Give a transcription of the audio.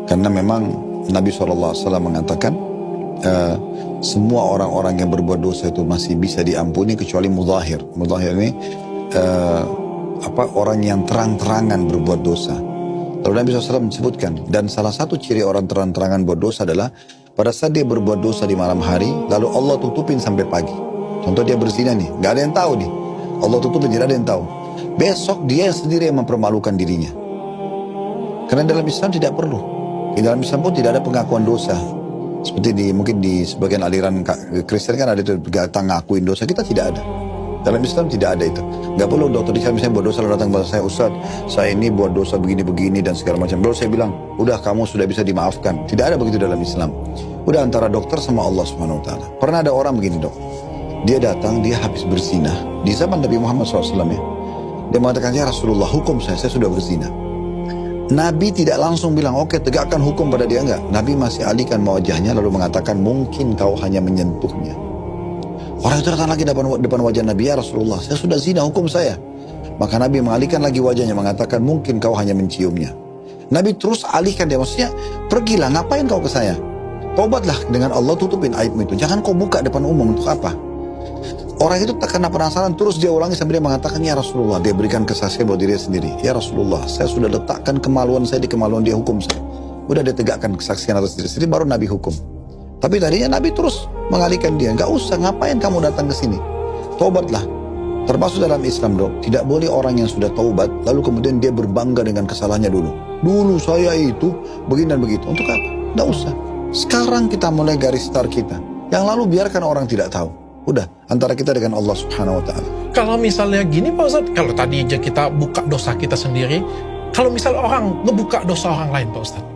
Karena memang Nabi SAW mengatakan semua orang-orang yang berbuat dosa itu masih bisa diampuni kecuali mudhahir. Mudhahir ini orang yang terang-terangan berbuat dosa. Lalu Nabi SAW menyebutkan, dan salah satu ciri orang terang-terangan buat dosa adalah pada saat dia berbuat dosa di malam hari, lalu Allah tutupin sampai pagi. Contoh dia berzina nih, gak ada yang tahu nih. Allah tutupin, tidak ada yang tahu. Besok dia sendiri yang mempermalukan dirinya. Karena dalam Islam tidak perlu. Di dalam Islam pun tidak ada pengakuan dosa. Seperti mungkin di sebagian aliran Kristen kan ada itu, kita ngakuin dosa, kita tidak ada. Dalam Islam tidak ada itu. Gak perlu dokter Dika misalnya buat dosa lalu datang kepada saya, Ustaz, saya ini buat dosa begini-begini dan segala macam. Lalu saya bilang, udah kamu sudah bisa dimaafkan. Tidak ada begitu dalam Islam. Udah antara dokter sama Allah Subhanahu Wa Taala. Pernah ada orang begini dok, dia datang, dia habis berzina di zaman Nabi Muhammad SAW ya. Dia mengatakan, ya Rasulullah, hukum saya sudah berzina. Nabi tidak langsung bilang, oke, tegakkan hukum pada dia, enggak. Nabi masih alihkan wajahnya lalu mengatakan, mungkin kau hanya menyentuhnya. Orang itu datang lagi depan wajah Nabi, ya Rasulullah, saya sudah zina, hukum saya. Maka Nabi mengalihkan lagi wajahnya, mengatakan, mungkin kau hanya menciumnya. Nabi terus alihkan dia, maksudnya, pergilah, ngapain kau ke saya? Tobatlah dengan Allah, tutupin aibmu itu. Jangan kau buka depan umum, untuk apa? Orang itu tak kena penasaran, terus dia ulangi sampai dia mengatakan, ya Rasulullah, dia berikan kesaksian buat dirinya sendiri. Ya Rasulullah, saya sudah letakkan kemaluan saya di kemaluan dia, hukum saya. Udah dia tegakkan kesaksian atas diri sendiri, baru Nabi hukum. Tapi tadinya Nabi terus mengalihkan dia, gak usah, ngapain kamu datang ke sini? Taubatlah. Termasuk dalam Islam dok, tidak boleh orang yang sudah taubat, lalu kemudian dia berbangga dengan kesalahannya dulu. Dulu saya itu begini dan begitu. Untuk apa? Gak usah. Sekarang kita mulai garis start kita. Yang lalu biarkan orang tidak tahu. Udah, antara kita dengan Allah Subhanahu Wa Taala. Kalau misalnya gini Pak Ustadz, kalau tadi aja kita buka dosa kita sendiri, kalau misalnya orang ngebuka dosa orang lain Pak Ustadz,